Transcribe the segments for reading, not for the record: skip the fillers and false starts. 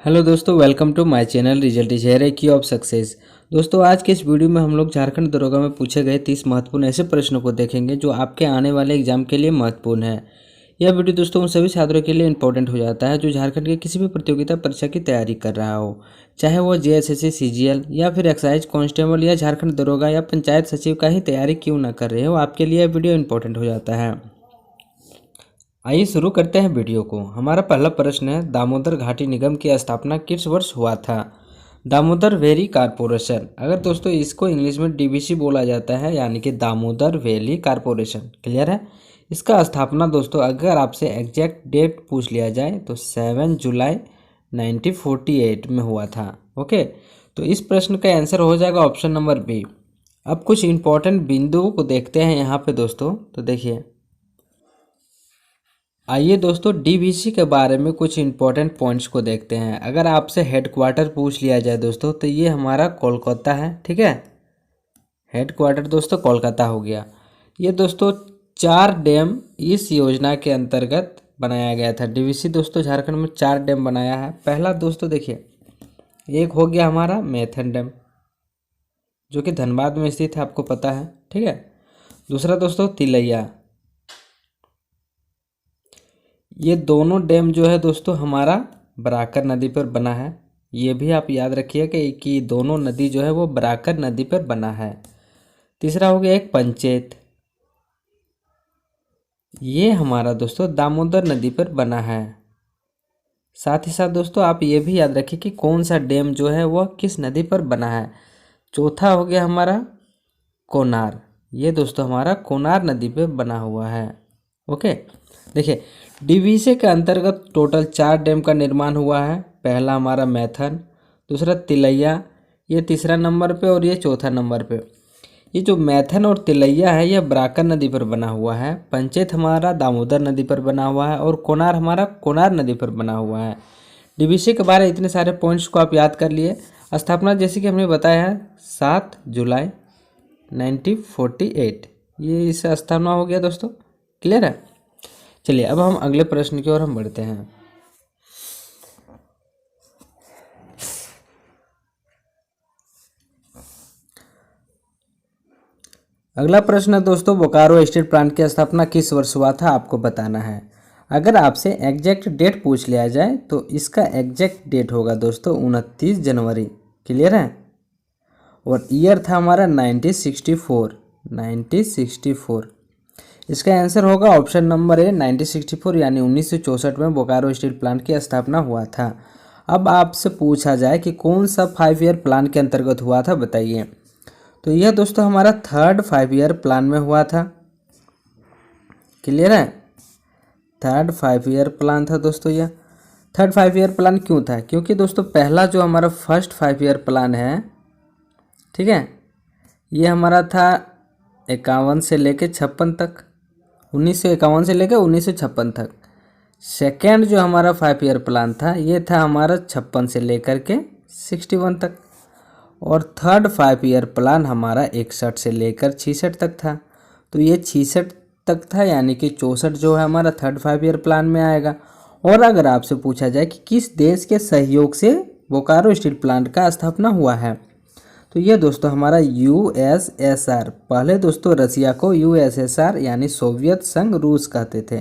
Hello दोस्तों, welcome to my channel result is here, key of success. दोस्तों, आज के इस वीडियो में हम लोग झारखंड दरोगा में पूछे गए 30 महत्वपूर्ण ऐसे प्रश्नों को देखेंगे जो आपके आने वाले एग्जाम के लिए महत्वपूर्ण है। यह वीडियो दोस्तों उन सभी छात्रों के लिए इंपॉर्टेंट हो जाता है जो झारखंड के किसी भी प्रतियोगिता परीक्षा की तैयारी कर रहा हो, चाहे वो जेएसएससी, सीजीएल या फिर एक्साइज कांस्टेबल या झारखंड दरोगा या पंचायत सचिव का ही तैयारी क्यों ना कर रहे हो, आपके लिए यह वीडियो इंपॉर्टेंट हो जाता है। आइए शुरू करते हैं वीडियो को। हमारा पहला प्रश्न है, दामोदर घाटी निगम की स्थापना किस वर्ष हुआ था? Damodar valley corporation. अगर दोस्तों इसको इंग्लिश में डीवीसी बोला जाता है, यानी कि दामोदर वैली कारपोरेशन। क्लियर है? इसका स्थापना दोस्तों अगर आपसे एग्जैक्ट डेट पूछ लिया जाए तो 7 जुलाई 1948 में हुआ था। ओके, तो इस प्रश्न का आंसर हो जाएगा ऑप्शन नंबर बी। अब कुछ इंपॉर्टेंट बिंदुओं को देखते हैं यहाँ पे दोस्तों। तो देखिए, आइए दोस्तों डीवीसी के बारे में कुछ इंपॉर्टेंट पॉइंट्स को देखते हैं। अगर आपसे हेडक्वार्टर पूछ लिया जाए दोस्तों तो ये हमारा कोलकाता है। ठीक है, हेडक्वार्टर दोस्तों कोलकाता हो गया। ये दोस्तों 4 डैम इस योजना के अंतर्गत बनाया गया था। डीवीसी दोस्तों झारखंड में 4 डैम बनाया है। पहला दोस्तों देखिए, एक हो गया हमारा मैथन डैम जो कि धनबाद में स्थित है, आपको पता है। ठीक है, दूसरा दोस्तों तिलैया। ये दोनों डैम जो है दोस्तों हमारा बराकर नदी पर बना है। ये भी आप याद रखिए कि दोनों नदी जो है वो बराकर नदी पर बना है। तीसरा हो गया एक पंचेत। ये हमारा दोस्तों दामोदर नदी पर बना है। साथ ही साथ दोस्तों आप ये भी याद रखिए कि कौन सा डैम जो है वह किस नदी पर बना है। चौथा हो गया हमारा कोनार। ये दोस्तों हमारा कोनार नदी पर बना हुआ है। ओके, देखिए डीवीसी के अंतर्गत टोटल 4 डैम का निर्माण हुआ है। पहला हमारा मैथन, दूसरा तिलैया, ये तीसरा नंबर पे और ये चौथा नंबर पे। ये जो मैथन और तिलैया है यह बराकर नदी पर बना हुआ है। पंचेत हमारा दामोदर नदी पर बना हुआ है और कोनार हमारा कोनार नदी पर बना हुआ है। डीवीसी के बारे में इतने सारे पॉइंट्स को आप याद कर लिए। स्थापना जैसे कि हमने बताया है 7 जुलाई 1948, ये इससे स्थापना हो गया दोस्तों। क्लियर है? चलिए अब हम अगले प्रश्न की ओर हम बढ़ते हैं। अगला प्रश्न है दोस्तों, बोकारो स्टील प्लांट की स्थापना किस वर्ष हुआ था, आपको बताना है। अगर आपसे एग्जैक्ट डेट पूछ लिया जाए तो इसका एग्जैक्ट डेट होगा दोस्तों 29 जनवरी। क्लियर है? और ईयर था हमारा 1964। इसका आंसर होगा ऑप्शन नंबर ए 1964, यानी 1964 में बोकारो स्टील प्लांट की स्थापना हुआ था। अब आपसे पूछा जाए कि कौन सा 5 ईयर प्लान के अंतर्गत हुआ था, बताइए। तो यह दोस्तों हमारा 3rd 5 ईयर प्लान में हुआ था। क्लियर है? 3rd 5 ईयर प्लान था दोस्तों। यह 3rd 5 ईयर प्लान क्यों था? क्योंकि दोस्तों पहला जो हमारा फर्स्ट 5 ईयर प्लान है, ठीक है, ये हमारा था 51 से लेके 56 तक, 1951 से लेकर 1956 तक। सेकेंड जो हमारा 5 ईयर प्लान था ये था हमारा 56 से लेकर के 61 तक। और 3rd 5 ईयर प्लान हमारा 61 से लेकर 66 तक था। तो ये 66 तक था, यानी कि 64 जो है हमारा 3rd 5 ईयर प्लान में आएगा। और अगर आपसे पूछा जाए कि किस देश के सहयोग से बोकारो स्टील प्लांट का स्थापना हुआ है, तो ये दोस्तों हमारा यूएसएसआर। पहले दोस्तों रसिया को यूएसएसआर यानी सोवियत संघ रूस कहते थे।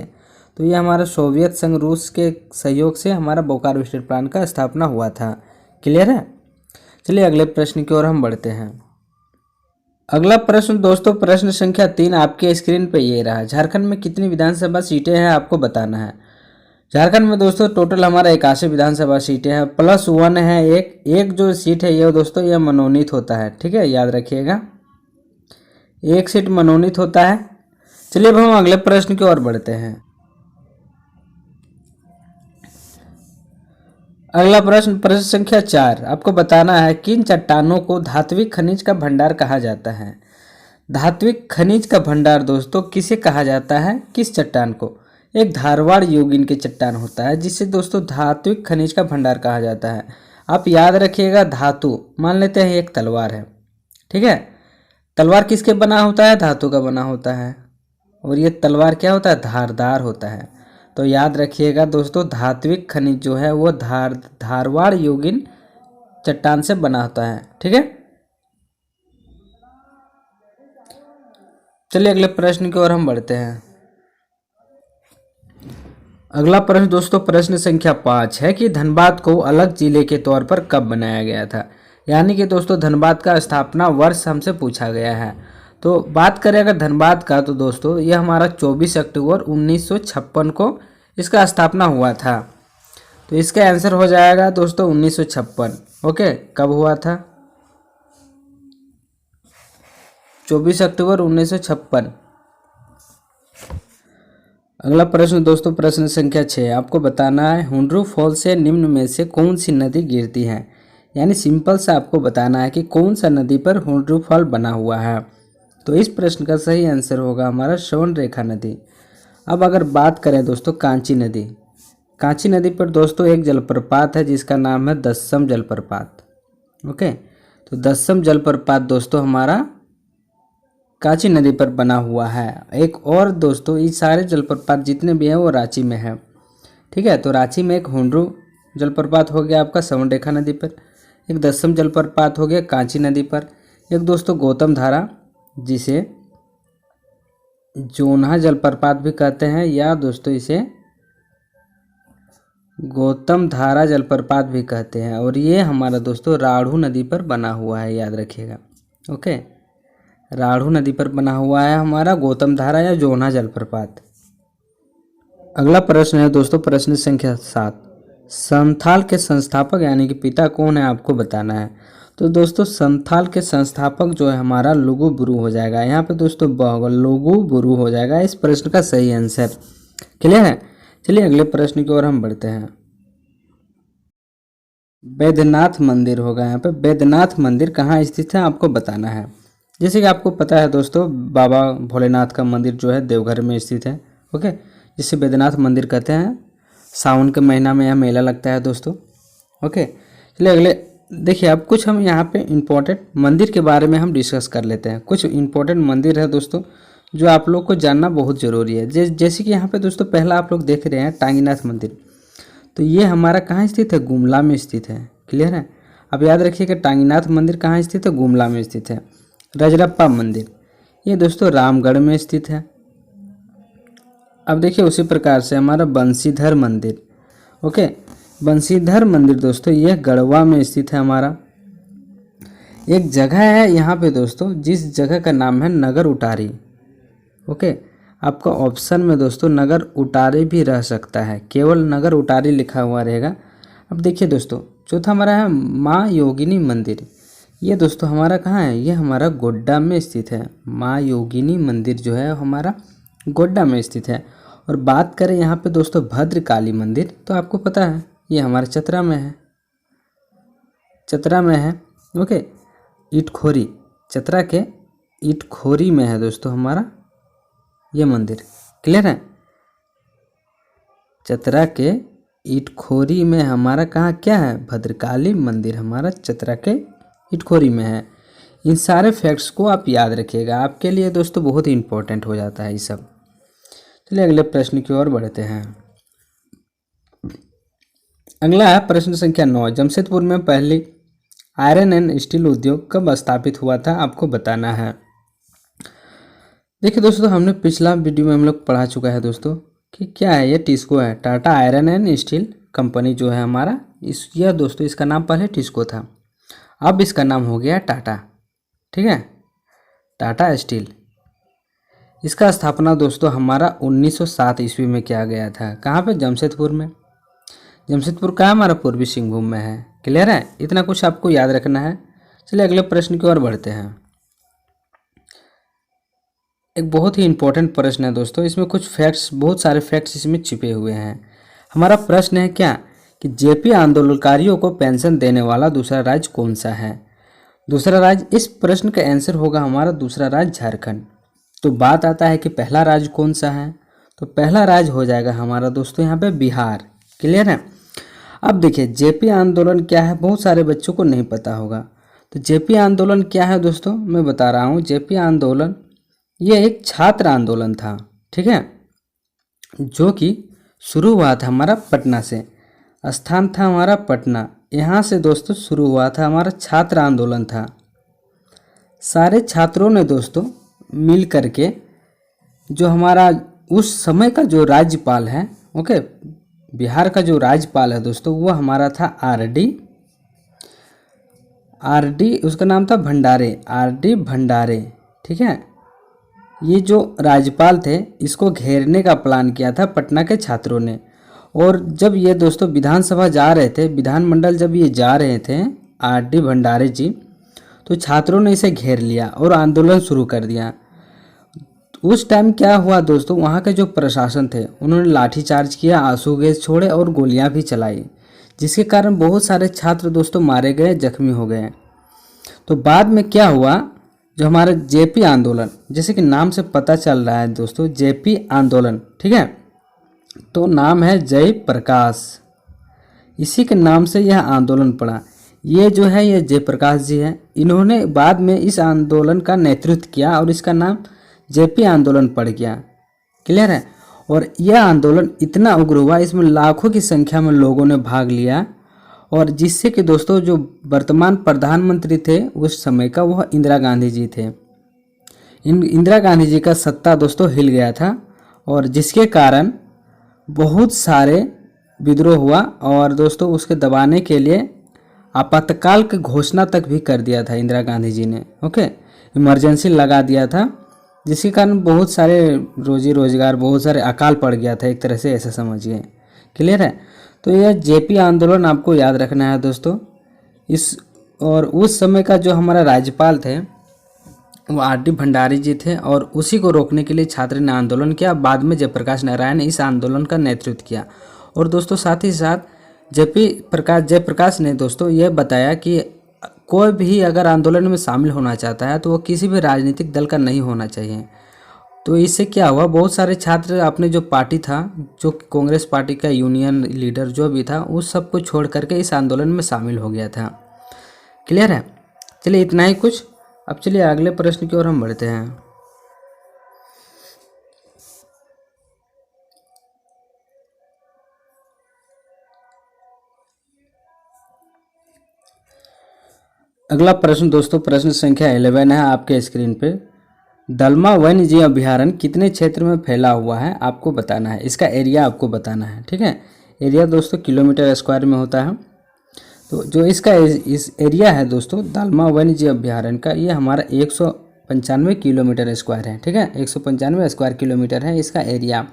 तो ये हमारा सोवियत संघ रूस के सहयोग से हमारा बोकारो स्टील प्लांट का स्थापना हुआ था। क्लियर है? चलिए अगले प्रश्न की ओर हम बढ़ते हैं। अगला प्रश्न दोस्तों प्रश्न संख्या 3 आपके स्क्रीन पे ये रहा। झारखंड में कितनी विधानसभा सीटें हैं, आपको बताना है। झारखंड में दोस्तों टोटल हमारा 81 विधानसभा सीटें हैं, +1 है। एक जो सीट है ये दोस्तों ये मनोनीत होता है। ठीक है, याद रखिएगा, एक सीट मनोनीत होता है। चलिए अब हम अगले प्रश्न की ओर बढ़ते हैं। अगला प्रश्न संख्या 4 आपको बताना है, किन चट्टानों को धात्विक खनिज का भंडार कहा जाता है। धात्विक खनिज का भंडार दोस्तों किसे कहा जाता है, किस चट्टान को? एक धारवाड़ योगिन के चट्टान होता है जिसे दोस्तों धात्विक खनिज का भंडार कहा जाता है। आप याद रखिएगा, धातु मान लेते हैं एक तलवार है। ठीक है, तलवार किसके बना होता है? धातु का बना होता है। और ये तलवार क्या होता है? धारदार होता है। तो याद रखिएगा दोस्तों, धात्विक खनिज जो है वो धारवाड़ योगिन चट्टान से बना होता है। ठीक है, चलिए अगले प्रश्न की ओर हम बढ़ते हैं। अगला प्रश्न दोस्तों प्रश्न संख्या 5 है कि धनबाद को अलग जिले के तौर पर कब बनाया गया था। यानी कि दोस्तों धनबाद का स्थापना वर्ष हमसे पूछा गया है। तो बात करें अगर धनबाद का, तो दोस्तों यह हमारा 24 अक्टूबर 1956 को इसका स्थापना हुआ था। तो इसका आंसर हो जाएगा दोस्तों 1956। ओके, कब हुआ था? 24 अक्टूबर 1956। अगला प्रश्न दोस्तों प्रश्न संख्या 6, आपको बताना है हुंड्रू फॉल से निम्न में से कौन सी नदी गिरती है। यानी सिंपल सा आपको बताना है कि कौन सा नदी पर हुंड्रू फॉल बना हुआ है। तो इस प्रश्न का सही आंसर होगा हमारा स्वर्णरेखा नदी। अब अगर बात करें दोस्तों कांची नदी, कांची नदी पर दोस्तों एक जलप्रपात है जिसका नाम है दस्सम जलप्रपात। ओके, तो दस्सम जलप्रपात दोस्तों हमारा कांची नदी पर बना हुआ है। एक और दोस्तों ये सारे जलप्रपात जितने भी हैं वो रांची में है। ठीक है, तो रांची में एक हुंड्रू जलप्रपात हो गया आपका स्वर्णरेखा नदी पर, एक दस्सम जलप्रपात हो गया कांची नदी पर, एक दोस्तों गौतम धारा जिसे जोन्हा जलप्रपात भी कहते हैं या दोस्तों इसे गौतम धारा जलप्रपात भी कहते हैं, और ये हमारा दोस्तों राढ़ू नदी पर बना हुआ है, याद रखिएगा। ओके, राढ़ू नदी पर बना हुआ है हमारा गौतम धारा या जोन्हा जलप्रपात। अगला प्रश्न है दोस्तों प्रश्न संख्या 7, संथाल के संस्थापक यानी कि पिता कौन है आपको बताना है। तो दोस्तों संथाल के संस्थापक जो है हमारा लुगु बुरु हो जाएगा। यहाँ पे दोस्तों लुगु बुरु हो जाएगा इस प्रश्न का सही आंसर। क्लियर है? चलिए अगले प्रश्न की ओर हम बढ़ते हैं। बैद्यनाथ मंदिर होगा यहाँ पे। बैद्यनाथ मंदिर कहाँ स्थित है आपको बताना है। जैसे कि आपको पता है दोस्तों बाबा भोलेनाथ का मंदिर जो है देवघर में स्थित है। ओके, जिसे बैद्यनाथ मंदिर कहते हैं। सावन के महीना में यह मेला लगता है दोस्तों। ओके, चलिए अगले देखिए, अब कुछ हम यहाँ पे इम्पोर्टेंट मंदिर के बारे में हम डिस्कस कर लेते हैं। कुछ इम्पोर्टेंट मंदिर है दोस्तों जो आप लोग को जानना बहुत ज़रूरी है। जैसे कि यहाँ पे दोस्तों पहला आप लोग देख रहे हैं टांगीनाथ मंदिर, तो ये हमारा कहाँ स्थित है? गुमला में स्थित है। क्लियर है? अब याद रखिएगा टांगीनाथ मंदिर कहाँ स्थित है? गुमला में स्थित है। रजरप्पा मंदिर ये दोस्तों रामगढ़ में स्थित है। अब देखिए उसी प्रकार से हमारा बंसीधर मंदिर, ओके, बंसीधर मंदिर दोस्तों यह गढ़वा में स्थित है हमारा। एक जगह है यहाँ पे दोस्तों जिस जगह का नाम है नगर उटारी। ओके, आपका ऑप्शन में दोस्तों नगर उटारी भी रह सकता है, केवल नगर उटारी लिखा हुआ रहेगा। अब देखिए दोस्तों चौथा हमारा है माँ योगिनी मंदिर। ये दोस्तों हमारा कहाँ है? ये हमारा गोड्डा में स्थित है। माँ योगिनी मंदिर जो है हमारा गोड्डा में स्थित है। और बात करें यहाँ पे दोस्तों भद्रकाली मंदिर, तो आपको पता है ये हमारे चतरा में है। चतरा में है। ओके, इटखोरी, चतरा के इटखोरी में है दोस्तों हमारा ये मंदिर। क्लियर है? चतरा के इटखोरी में हमारा कहाँ क्या है? भद्रकाली मंदिर हमारा चतरा के इटखोरी में है। इन सारे फैक्ट्स को आप याद रखिएगा, आपके लिए दोस्तों बहुत ही इंपॉर्टेंट हो जाता है ये सब। चलिए अगले प्रश्न की ओर बढ़ते हैं। अगला है प्रश्न संख्या 9, जमशेदपुर में पहली आयरन एंड स्टील उद्योग कब स्थापित हुआ था आपको बताना है। देखिए दोस्तों हमने पिछला वीडियो में हम लोग पढ़ा चुका है दोस्तों कि क्या है, ये टिस्को है, Tata iron and steel company जो है हमारा यह दोस्तों इसका नाम पहले टिस्को था, अब इसका नाम हो गया टाटा। ठीक है, टाटा स्टील। इसका स्थापना दोस्तों हमारा 1907 ईस्वी में किया गया था। कहाँ पे? जमशेदपुर में। जमशेदपुर का हमारा पूर्वी सिंहभूम में है। क्लियर है? इतना कुछ आपको याद रखना है। चलिए अगले प्रश्न की ओर बढ़ते हैं। एक बहुत ही इंपॉर्टेंट प्रश्न है दोस्तों, इसमें कुछ फैक्ट्स, बहुत सारे फैक्ट्स इसमें छिपे हुए हैं। हमारा प्रश्न है क्या कि जेपी आंदोलनकारियों को पेंशन देने वाला दूसरा राज्य कौन सा है? दूसरा राज्य, इस प्रश्न का आंसर होगा हमारा दूसरा राज्य झारखंड। तो बात आता है कि पहला राज्य कौन सा है, तो पहला राज्य हो जाएगा हमारा दोस्तों यहाँ पे बिहार। क्लियर है? अब देखिए जेपी आंदोलन क्या है, बहुत सारे बच्चों को नहीं पता होगा। तो जेपी आंदोलन क्या है दोस्तों, मैं बता रहा हूँ। जेपी आंदोलन ये एक छात्र आंदोलन था। ठीक है, जो कि शुरू हुआ था हमारा पटना से, स्थान था हमारा पटना। यहाँ से दोस्तों शुरू हुआ था हमारा छात्र आंदोलन था। सारे छात्रों ने दोस्तों मिल करके जो हमारा उस समय का जो राज्यपाल है, ओके, बिहार का जो राज्यपाल है दोस्तों, वो हमारा था आर डी, उसका नाम था भंडारे, आर.डी. भंडारे। ठीक है, ये जो राज्यपाल थे इसको घेरने का प्लान किया था पटना के छात्रों ने। और जब ये दोस्तों विधानसभा जा रहे थे, विधानमंडल जब ये जा रहे थे आर.डी. भंडारे जी, तो छात्रों ने इसे घेर लिया और आंदोलन शुरू कर दिया। उस टाइम क्या हुआ दोस्तों, वहाँ के जो प्रशासन थे उन्होंने लाठीचार्ज किया, आंसू गैस छोड़े और गोलियां भी चलाई, जिसके कारण बहुत सारे छात्र दोस्तों मारे गए, जख्मी हो गए। तो बाद में क्या हुआ, जो हमारा जेपी आंदोलन, जैसे कि नाम से पता चल रहा है दोस्तों, जेपी आंदोलन, ठीक है, तो नाम है जय प्रकाश, इसी के नाम से यह आंदोलन पड़ा। ये जो है ये जयप्रकाश जी हैं, इन्होंने बाद में इस आंदोलन का नेतृत्व किया और इसका नाम जेपी आंदोलन पड़ गया। क्लियर है। और यह आंदोलन इतना उग्र हुआ, इसमें लाखों की संख्या में लोगों ने भाग लिया, और जिससे कि दोस्तों जो वर्तमान प्रधानमंत्री थे उस समय का, वह इंदिरा गांधी जी थे। इंदिरा गांधी जी का सत्ता दोस्तों हिल गया था, और जिसके कारण बहुत सारे विद्रोह हुआ, और दोस्तों उसके दबाने के लिए आपातकाल की घोषणा तक भी कर दिया था इंदिरा गांधी जी ने। ओके, इमरजेंसी लगा दिया था, जिसके कारण बहुत सारे रोजी रोजगार, बहुत सारे अकाल पड़ गया था, एक तरह से ऐसा समझिए। क्लियर है। तो यह जेपी आंदोलन आपको याद रखना है दोस्तों। इस और उस समय का जो हमारा राज्यपाल थे वो आर.डी. भंडारी जी थे, और उसी को रोकने के लिए छात्र ने आंदोलन किया। बाद में जयप्रकाश नारायण ने इस आंदोलन का नेतृत्व किया। और दोस्तों साथ ही साथ जयप्रकाश ने दोस्तों यह बताया कि कोई भी अगर आंदोलन में शामिल होना चाहता है तो वो किसी भी राजनीतिक दल का नहीं होना चाहिए। तो इससे क्या हुआ, बहुत सारे छात्र अपने जो पार्टी था, जो कांग्रेस पार्टी का यूनियन लीडर जो भी था, उस सब को छोड़ करके इस आंदोलन में शामिल हो गया था। क्लियर है। चलिए इतना ही कुछ। अब चलिए अगले प्रश्न की ओर हम बढ़ते हैं। अगला प्रश्न दोस्तों प्रश्न संख्या 11 है आपके स्क्रीन पे। दलमा वन्य जीव अभ्यारण्य कितने क्षेत्र में फैला हुआ है आपको बताना है, इसका एरिया आपको बताना है। ठीक है, एरिया दोस्तों किलोमीटर स्क्वायर में होता है। तो जो इसका इस एरिया है दोस्तों दलमा वन्य जीव अभ्यारण्य का, ये हमारा 195 किलोमीटर स्क्वायर है। ठीक है, 195 स्क्वायर किलोमीटर है इसका एरिया।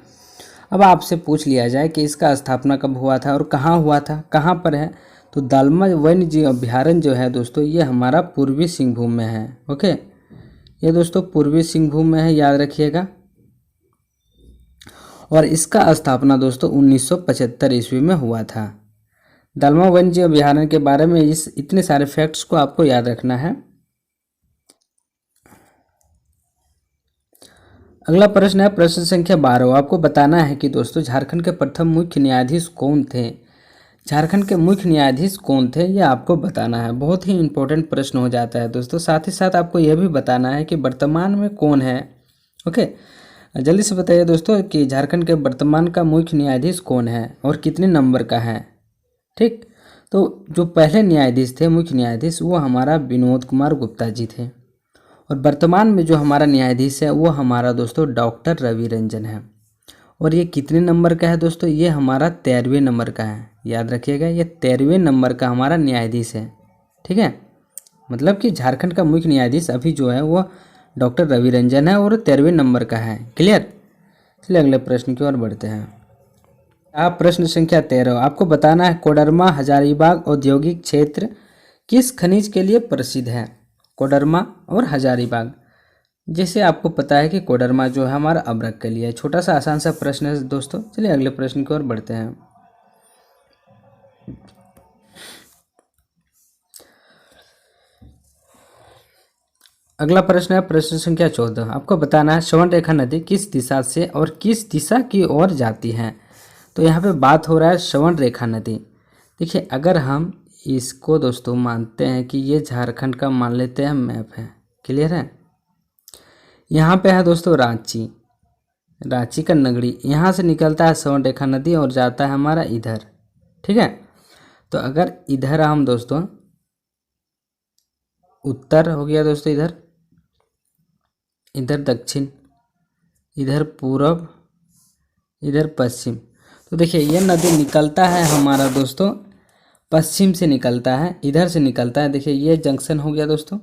अब आपसे पूछ लिया जाए कि इसका स्थापना कब हुआ था और कहाँ हुआ था, कहाँ पर है, तो दलमा वन्य जीव अभ्यारण्य जो है दोस्तों ये हमारा पूर्वी सिंहभूम में है। ओके, ये दोस्तों पूर्वी सिंहभूम में है, याद रखिएगा। और इसका स्थापना दोस्तों 1975 ईस्वी में हुआ था। दलमा वन्य जीव अभ्यारण्य के बारे में इतने सारे फैक्ट्स को आपको याद रखना है। अगला प्रश्न है प्रश्न संख्या 12। आपको बताना है कि दोस्तों झारखंड के प्रथम मुख्य न्यायाधीश कौन थे। झारखंड के मुख्य न्यायाधीश कौन थे ये आपको बताना है। बहुत ही इंपॉर्टेंट प्रश्न हो जाता है दोस्तों। साथ ही साथ आपको यह भी बताना है कि वर्तमान में कौन है। ओके, जल्दी से बताइए दोस्तों कि झारखंड के वर्तमान का मुख्य न्यायाधीश कौन है और कितने नंबर का है। ठीक, तो जो पहले न्यायाधीश थे, मुख्य न्यायाधीश, वो हमारा विनोद कुमार गुप्ता जी थे। और वर्तमान में जो हमारा न्यायाधीश है वो हमारा दोस्तों डॉक्टर रवि रंजन है। और ये कितने नंबर का है दोस्तों, ये हमारा 13वें नंबर का है। याद रखिएगा, ये 13वें नंबर का हमारा न्यायाधीश है। ठीक है, मतलब कि झारखंड का मुख्य न्यायाधीश अभी जो है वो डॉक्टर रवि रंजन है और 13वें नंबर का है। क्लियर। चलिए अगले प्रश्न की ओर बढ़ते हैं। आप प्रश्न संख्या 13 आपको बताना है कोडरमा हजारीबाग औद्योगिक क्षेत्र किस खनिज के लिए प्रसिद्ध है। कोडरमा और हजारीबाग, जैसे आपको पता है कि कोडरमा जो है हमारा अभ्रक के लिए। छोटा सा आसान सा प्रश्न है दोस्तों। चलिए अगले प्रश्न की ओर बढ़ते हैं। अगला प्रश्न है प्रश्न संख्या 14। आपको बताना है श्रवण रेखा नदी किस दिशा से और किस दिशा की ओर जाती है। तो यहाँ पे बात हो रहा है श्रवण रेखा नदी। देखिए, अगर हम इसको दोस्तों मानते हैं कि ये झारखंड का मान लेते हैं मैप है। क्लियर है। यहाँ पे है दोस्तों रांची, रांची का नगरी, यहाँ से निकलता है स्वर्णरेखा नदी और जाता है हमारा इधर, ठीक है। तो अगर इधर हम दोस्तों, उत्तर हो गया दोस्तों, इधर इधर दक्षिण, इधर पूरब, इधर पश्चिम। तो देखिए ये नदी निकलता है हमारा दोस्तों पश्चिम से निकलता है, इधर से निकलता है। देखिए ये जंक्शन हो गया दोस्तों,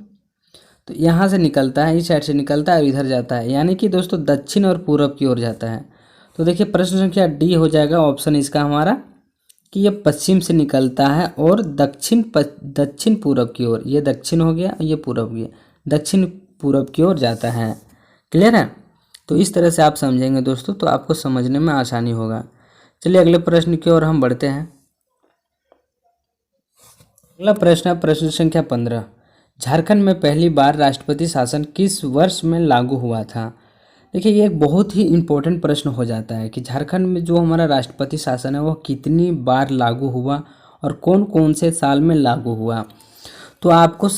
तो यहाँ से निकलता है, इस साइड से निकलता है और इधर जाता है, यानी कि दोस्तों दक्षिण और पूरब की ओर जाता है। तो देखिए प्रश्न संख्या डी हो जाएगा ऑप्शन इसका हमारा, कि ये पश्चिम से निकलता है और दक्षिण पूरब की ओर, ये दक्षिण हो गया, ये पूरब हो गया, दक्षिण पूरब की ओर जाता है। क्लियर है? तो इस तरह से आप समझेंगे दोस्तों, तो आपको समझने में आसानी होगा। चलिए अगले प्रश्न की ओर हम बढ़ते हैं। अगला प्रश्न है प्रश्न संख्या 15। झारखंड में पहली बार राष्ट्रपति शासन किस वर्ष में लागू हुआ था? देखिए ये एक बहुत ही इम्पोर्टेंट प्रश्न हो जाता है कि झारखंड में जो हमारा राष्ट्रपति शासन है वो कितनी बार लागू हुआ और कौन कौन से साल में लागू हुआ। तो आपको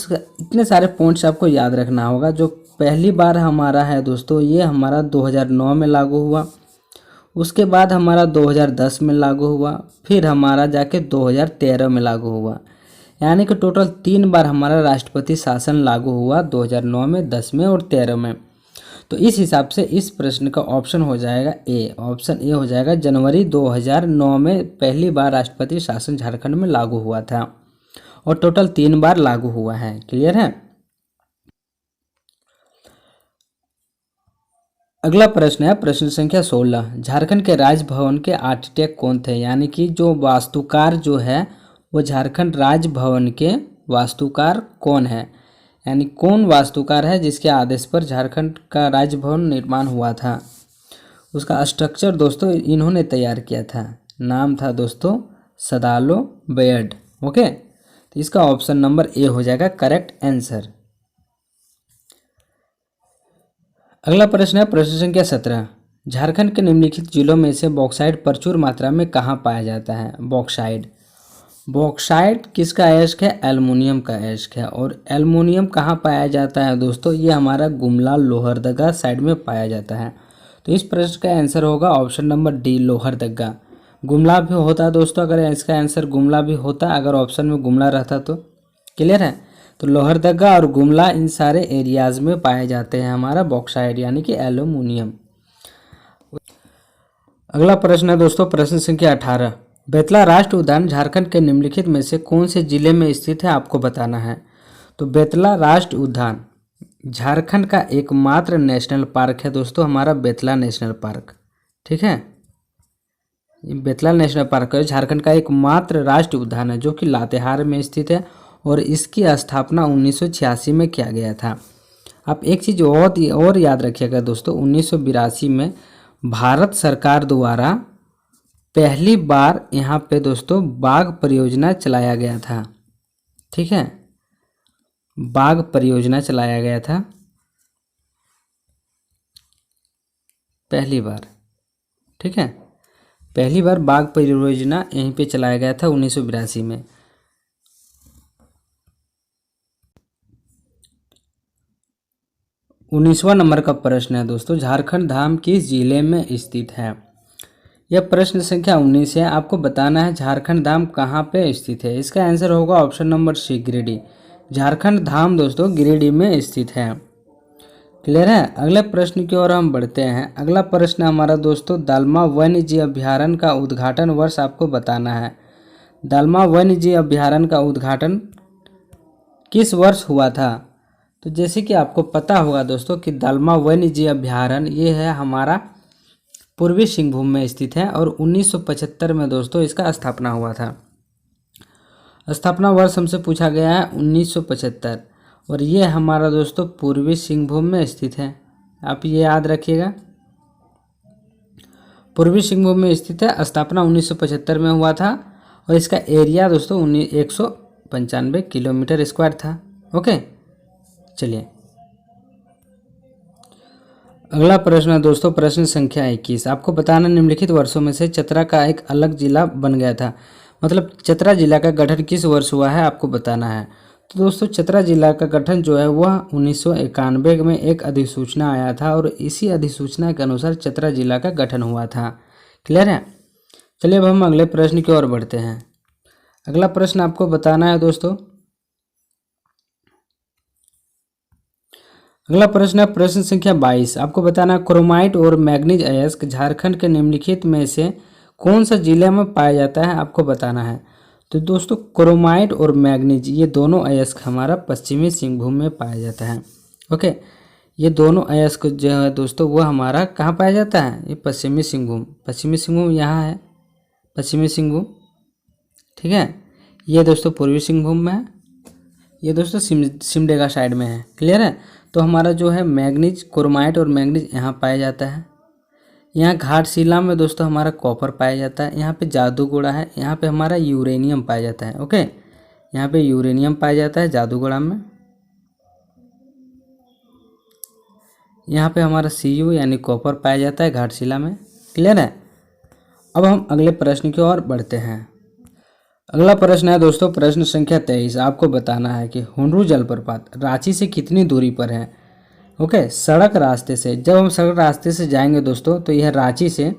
इतने सारे पॉइंट्स आपको याद रखना होगा। जो पहली बार हमारा है दोस्तों, ये हमारा 2009 में लागू हुआ, उसके बाद हमारा 2010 में लागू हुआ, फिर हमारा जाके 2013 में लागू हुआ, यानी कि टोटल 3 बार हमारा राष्ट्रपति शासन लागू हुआ, 2009 में, 10 में और 13 में। तो इस हिसाब से इस प्रश्न का ऑप्शन हो जाएगा ए, ऑप्शन ए हो जाएगा। जनवरी 2009 में पहली बार राष्ट्रपति शासन झारखंड में लागू हुआ था और टोटल 3 बार लागू हुआ है। क्लियर है? अगला प्रश्न है प्रश्न संख्या 16। झारखंड के राजभवन के आर्किटेक्ट कौन थे? यानी कि जो वास्तुकार जो है वो झारखंड राजभवन के वास्तुकार कौन है, यानी कौन वास्तुकार है जिसके आदेश पर झारखंड का राजभवन निर्माण हुआ था। उसका स्ट्रक्चर दोस्तों इन्होंने तैयार किया था, नाम था दोस्तों सदालो बेयड। ओके, तो इसका ऑप्शन नंबर ए हो जाएगा करेक्ट आंसर। अगला प्रश्न है प्रश्न संख्या 17। झारखंड के निम्नलिखित जिलों में से बॉक्साइट प्रचुर मात्रा में कहाँ पाया जाता है? बॉक्साइट किसका अयस्क है? एल्युमिनियम का अयस्क है। और एल्युमिनियम कहाँ पाया जाता है दोस्तों? ये हमारा गुमला लोहरदगा साइड में पाया जाता है। तो इस प्रश्न का आंसर होगा option number D, Lohardaga. Gumla भी होता दोस्तों, अगर इसका आंसर गुमला भी होता, अगर ऑप्शन में गुमला रहता तो। क्लियर है? तो लोहरदगा और गुमला इन सारे एरियाज में पाए जाते हैं हमारा बॉक्साइट यानी कि एल्युमिनियम। अगला प्रश्न है दोस्तों प्रश्न संख्या 18। बेतला राष्ट्रीय उद्यान झारखंड के निम्नलिखित में से कौन से जिले में स्थित है, आपको बताना है। तो बेतला राष्ट्रीय उद्यान झारखंड का एकमात्र नेशनल पार्क है दोस्तों, हमारा बेतला नेशनल पार्क। ठीक है, बेतला नेशनल पार्क है झारखंड का एकमात्र राष्ट्रीय उद्यान है जो कि लातेहार में स्थित है और इसकी स्थापना 1986 में किया गया था। आप एक चीज़ और याद रखिएगा दोस्तों, 1982 में भारत सरकार द्वारा पहली बार यहाँ पे दोस्तों बाघ परियोजना चलाया गया था। ठीक है, बाघ परियोजना चलाया गया था पहली बार। ठीक है, पहली बार बाघ परियोजना यहीं पे चलाया गया था 1982 में। उन्नीसवां नंबर का प्रश्न है दोस्तों, झारखंड धाम किस जिले में स्थित है? यह प्रश्न संख्या 19 है। आपको बताना है झारखंड धाम कहाँ पे स्थित है। इसका आंसर होगा option number C, Giridih. Jharkhand Dham दोस्तों गिरिडीह में स्थित है। क्लियर है? अगले प्रश्न की ओर हम बढ़ते हैं। अगला प्रश्न हमारा दोस्तों दालमा वन्य जीव अभ्यारण्य का उद्घाटन वर्ष आपको बताना है। दालमा वन्य जीव अभ्यारण्य का उद्घाटन किस वर्ष हुआ था? तो जैसे कि आपको पता होगा दोस्तों कि दालमा वन्य जीव अभ्यारण्य ये है हमारा पूर्वी सिंहभूम में स्थित है और 1975 में दोस्तों इसका स्थापना हुआ था। स्थापना वर्ष हमसे पूछा गया है 1975 और ये हमारा दोस्तों पूर्वी सिंहभूम में स्थित है। आप ये याद रखिएगा, पूर्वी सिंहभूम में स्थित है। स्थापना 1975 में हुआ था और इसका एरिया दोस्तों 195 किलोमीटर स्क्वायर था। ओके, चलिए अगला प्रश्न है दोस्तों प्रश्न संख्या 21। आपको बताना निम्नलिखित वर्षों में से चतरा का एक अलग जिला बन गया था। मतलब चतरा जिला का गठन किस वर्ष हुआ है आपको बताना है। तो दोस्तों चतरा जिला का गठन जो है वह 1991 में एक अधिसूचना आया था और इसी अधिसूचना के अनुसार चतरा जिला का गठन हुआ था। क्लियर है। चलिए अब हम अगले प्रश्न की ओर बढ़ते हैं। अगला प्रश्न आपको बताना है दोस्तों। अगला प्रश्न है प्रश्न संख्या 22। आपको बताना है क्रोमाइट और मैग्नीज अयस्क झारखंड के निम्नलिखित में से कौन सा जिले में पाया जाता है, आपको बताना है। तो दोस्तों क्रोमाइट और मैग्नीज ये दोनों अयस्क हमारा पश्चिमी सिंहभूम में पाया जाता है। ओके, ये दोनों अयस्क जो है दोस्तों वो हमारा कहाँ पाया जाता है, ये पश्चिमी सिंहभूम यहाँ है, पश्चिमी सिंहभूम। ठीक है, ये दोस्तों पूर्वी सिंहभूम में है, ये दोस्तों सिमडेगा साइड में है। क्लियर है। तो हमारा जो है मैग्नीज, क्रोमाइट और मैग्नीज यहाँ पाया जाता है। यहाँ घाटशिला में दोस्तों हमारा कॉपर पाया जाता है। यहाँ पे जादूगोड़ा है, यहाँ पे हमारा यूरेनियम पाया जाता है। ओके, यहाँ पे यूरेनियम पाया जाता है जादूगोड़ा में। यहाँ पे हमारा Cu यानी कॉपर पाया जाता है घाटशिला में। क्लियर है। अब हम अगले प्रश्न की ओर बढ़ते हैं। अगला प्रश्न है दोस्तों प्रश्न संख्या 23। आपको बताना है कि हुंडरू जलप्रपात रांची से कितनी दूरी पर है। ओके, सड़क रास्ते से, जब हम सड़क रास्ते से जाएंगे दोस्तों तो यह रांची से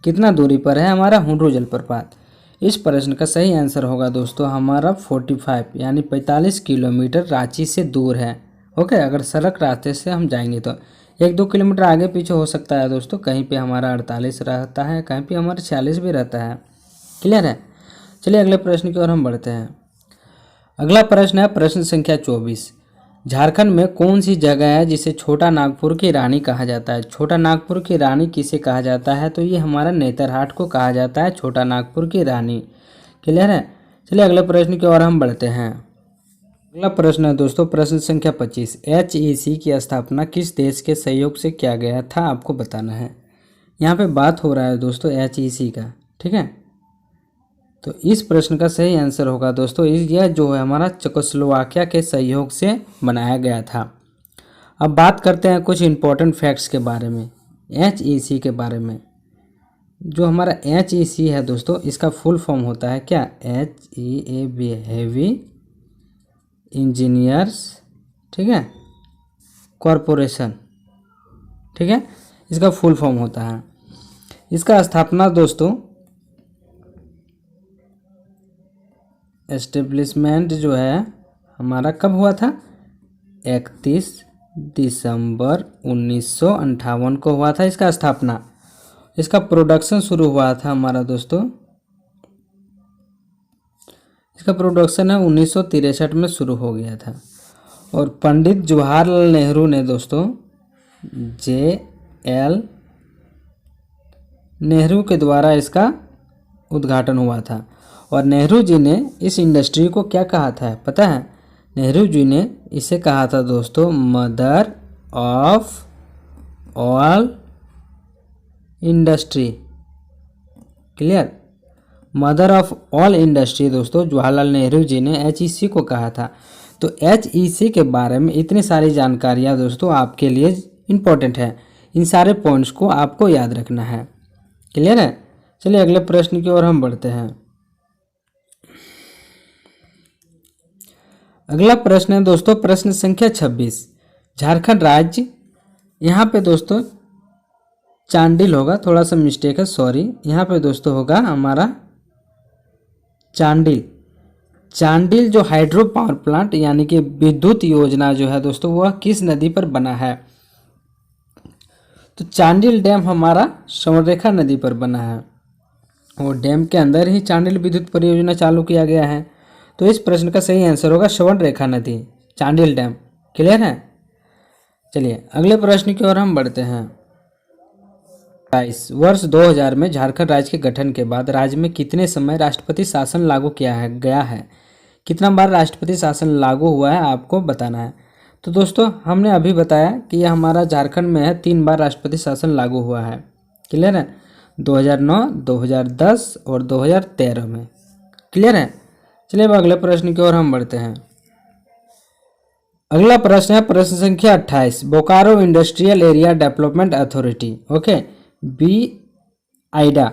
कितना दूरी पर है हमारा हुंडरू जलप्रपात। इस प्रश्न का सही आंसर होगा दोस्तों हमारा 45 यानी 45 किलोमीटर रांची से दूर है। ओके, अगर सड़क रास्ते से हम जाएंगे तो 1-2 किलोमीटर आगे पीछे हो सकता है दोस्तों, कहीं पे हमारा 48 रहता है, कहीं पे हमारा 46 भी रहता है। क्लियर है। चलिए अगले प्रश्न की ओर हम बढ़ते हैं। अगला प्रश्न है प्रश्न संख्या 24। झारखंड में कौन सी जगह है जिसे छोटा नागपुर की रानी कहा जाता है। छोटा नागपुर की रानी किसे कहा जाता है, तो ये हमारा नेतरहाट को कहा जाता है छोटा नागपुर की रानी। क्लियर है। चलिए अगले प्रश्न की ओर हम बढ़ते हैं। अगला प्रश्न है दोस्तों प्रश्न संख्या 25। HEC की स्थापना किस देश के सहयोग से किया गया था, आपको बताना है। यहाँ पे बात हो रहा है दोस्तों HEC का। ठीक है, तो इस प्रश्न का सही आंसर होगा दोस्तों यह जो है हमारा चेकोस्लोवाकिया के सहयोग से बनाया गया था। अब बात करते हैं कुछ इंपॉर्टेंट फैक्ट्स के बारे में, HEC के बारे में। जो हमारा HEC है दोस्तों इसका फुल फॉर्म होता है क्या, HEAB हैवी इंजीनियर्स, ठीक है, कॉरपोरेशन। ठीक है, इसका फुल फॉर्म होता है। इसका स्थापना दोस्तों एस्टेब्लिशमेंट जो है हमारा कब हुआ था, 31 दिसंबर 1958 को हुआ था इसका स्थापना। इसका प्रोडक्शन शुरू हुआ था हमारा दोस्तों, इसका प्रोडक्शन है 1963 में शुरू हो गया था। और पंडित जवाहरलाल नेहरू ने दोस्तों JL नेहरू के द्वारा इसका उद्घाटन हुआ था। और नेहरू जी ने इस इंडस्ट्री को क्या कहा था पता है, नेहरू जी ने इसे कहा था दोस्तों mother of all industry. Clear, mother of all industry दोस्तों जवाहरलाल नेहरू जी ने HEC को कहा था। तो HEC के बारे में इतनी सारी जानकारियाँ दोस्तों आपके लिए इम्पोर्टेंट है, इन सारे पॉइंट्स को आपको याद रखना है। क्लियर है। चलिए अगले प्रश्न की ओर हम बढ़ते हैं। अगला प्रश्न है दोस्तों प्रश्न संख्या 26। झारखंड राज्य, यहाँ पे दोस्तों चांडिल होगा, थोड़ा सा मिस्टेक है, सॉरी। यहाँ पे दोस्तों होगा हमारा चांडिल। चांडिल जो हाइड्रो पावर प्लांट यानी कि विद्युत योजना जो है दोस्तों वह किस नदी पर बना है। तो चांडिल डैम हमारा स्वर्णरेखा नदी पर बना है और डैम के अंदर ही चांडिल विद्युत परियोजना चालू किया गया है। तो इस प्रश्न का सही आंसर होगा स्वर्णरेखा नदी, चांडिल डैम। क्लियर है। चलिए अगले प्रश्न की ओर हम बढ़ते हैं। वर्ष 2000 में झारखंड राज्य के गठन के बाद राज्य में कितने समय राष्ट्रपति शासन लागू किया गया है। कितना बार राष्ट्रपति शासन लागू हुआ है आपको बताना है। तो दोस्तों हमने अभी बताया कि यह हमारा झारखंड में है 3 बार राष्ट्रपति शासन लागू हुआ है। क्लियर है, 2009, 2010 और 2013 में। क्लियर है। चलिए अब अगले प्रश्न की ओर हम बढ़ते हैं। अगला प्रश्न है प्रश्न संख्या 28। Bokaro industrial area development authority, okay, BIDA,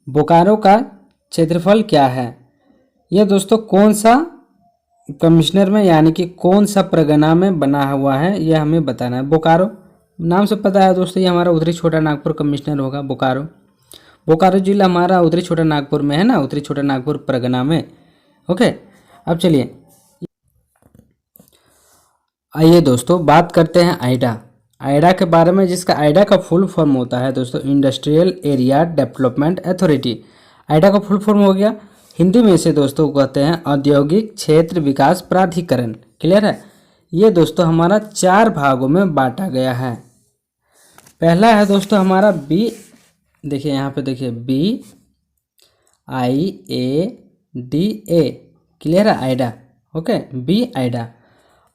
Bokaro का क्षेत्रफल क्या है। यह दोस्तों कौन सा कमिश्नर में यानी कि कौन सा परगना में बना हुआ है यह हमें बताना है। बोकारो नाम से पता है दोस्तों, ये हमारा उत्तरी छोटा नागपुर कमिश्नर होगा बोकारो। बोकारो जिला हमारा उत्तरी छोटा नागपुर में है ना, उत्तरी छोटा नागपुर परगना में। ओके, अब चलिए आइए दोस्तों बात करते हैं आइडा। आइडा के बारे में, जिसका आइडा का फुल फॉर्म होता है दोस्तों industrial area development authority. Aida का फुल फॉर्म हो गया, हिंदी में इसे दोस्तों कहते हैं औद्योगिक क्षेत्र विकास प्राधिकरण। क्लियर है। ये दोस्तों हमारा 4 भागों में बांटा गया है। पहला है दोस्तों हमारा बी, देखिए यहाँ पे देखिए BIADA। क्लियर है, आइडा। ओके, बी आइडा।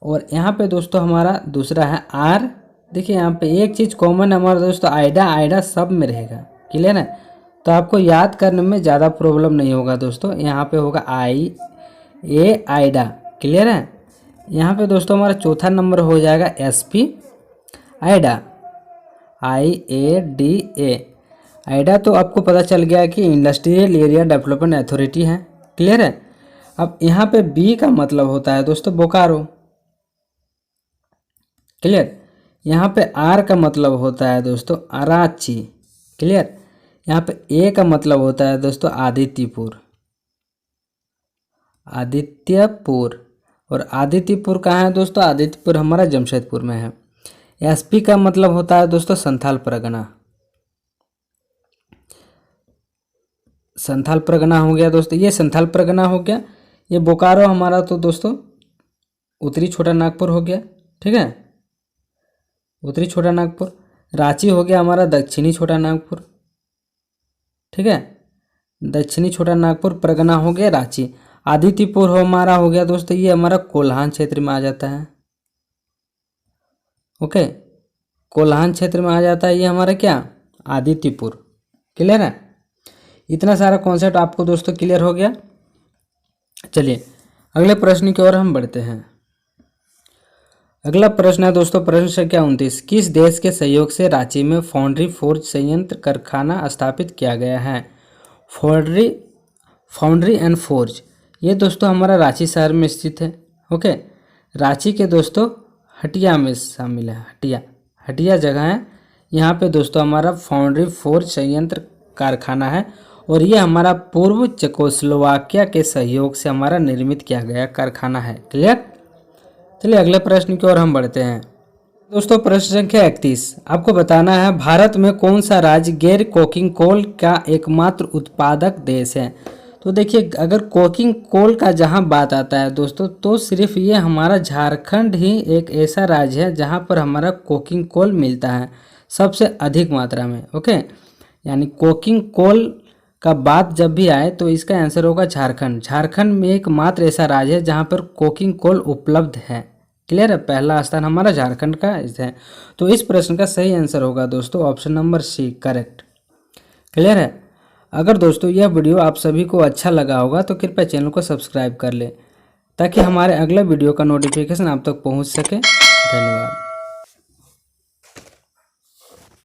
और यहाँ पे दोस्तों हमारा दूसरा है आर। देखिए यहाँ पे एक चीज़ कॉमन है हमारा दोस्तों, आइडा सब में रहेगा। क्लियर है, तो आपको याद करने में ज़्यादा प्रॉब्लम नहीं होगा दोस्तों। यहाँ पे होगा IA आइडा। क्लियर है। यहाँ पे दोस्तों हमारा चौथा नंबर हो जाएगा SP आइडा, IADA आइडा। तो आपको पता चल गया कि इंडस्ट्रियल एरिया डेवलपमेंट अथॉरिटी है। क्लियर है। अब यहाँ पे बी का मतलब होता है दोस्तों बोकारो। क्लियर। यहाँ पे आर का मतलब होता है दोस्तों अराची। क्लियर। यहाँ पे ए का मतलब होता है दोस्तों आदित्यपुर। और आदित्यपुर कहाँ है दोस्तों? आदित्यपुर हमारा जमशेदपुर में है। एसपी का मतलब होता है दोस्तों संथाल परगना। संथाल परगना हो गया दोस्तों, ये संथाल परगना हो गया। ये बोकारो हमारा तो दोस्तों उत्तरी छोटा नागपुर हो गया। ठीक है, उत्तरी छोटा नागपुर। रांची हो गया हमारा दक्षिणी छोटा नागपुर। ठीक है, दक्षिणी छोटा नागपुर परगना हो गया रांची। आदित्यपुर हमारा हो गया दोस्तों, ये हमारा कोल्हान क्षेत्र में आ जाता है। ओके, कोल्हान क्षेत्र में आ जाता है ये हमारा क्या, आदित्यपुर। क्लियर है। इतना सारा कॉन्सेप्ट आपको दोस्तों क्लियर हो गया। चलिए अगले प्रश्न की ओर हम बढ़ते हैं। अगला प्रश्न है दोस्तों प्रश्न संख्या 29। किस देश के सहयोग से रांची में फाउंड्री फोर्ज संयंत्र कारखाना स्थापित किया गया है? फाउंड्री एंड फोर्ज ये दोस्तों हमारा रांची शहर में स्थित है। ओके, रांची के दोस्तों हटिया में शामिल है। हटिया जगह है, यहाँ पे दोस्तों हमारा फाउंड्री फोर्ज संयंत्र कारखाना है और ये हमारा पूर्व चेकोस्लोवाकिया के सहयोग से हमारा निर्मित किया गया कारखाना है। क्लियर। चलिए अगले प्रश्न की ओर हम बढ़ते हैं। दोस्तों प्रश्न संख्या 31। आपको बताना है भारत में कौन सा राज्य गैर कोकिंग कोल का एकमात्र उत्पादक देश है? तो देखिए अगर कोकिंग कोल का जहां बात आता है दोस्तों, तो सिर्फ ये हमारा झारखंड ही एक ऐसा राज्य है जहां पर हमारा कोकिंग कोल मिलता है सबसे अधिक मात्रा में। ओके, यानी कोकिंग कोल का बात जब भी आए तो इसका आंसर होगा झारखंड। झारखंड में एकमात्र ऐसा राज्य है जहां पर कोकिंग कोल उपलब्ध है। क्लियर है, पहला स्थान हमारा झारखंड का है। तो इस प्रश्न का सही आंसर होगा दोस्तों option number C, correct. Clear है। अगर दोस्तों यह वीडियो आप सभी को अच्छा लगा होगा तो कृपया चैनल को सब्सक्राइब कर ले ताकि हमारे अगले वीडियो का नोटिफिकेशन आप तक पहुंच सके। धन्यवाद।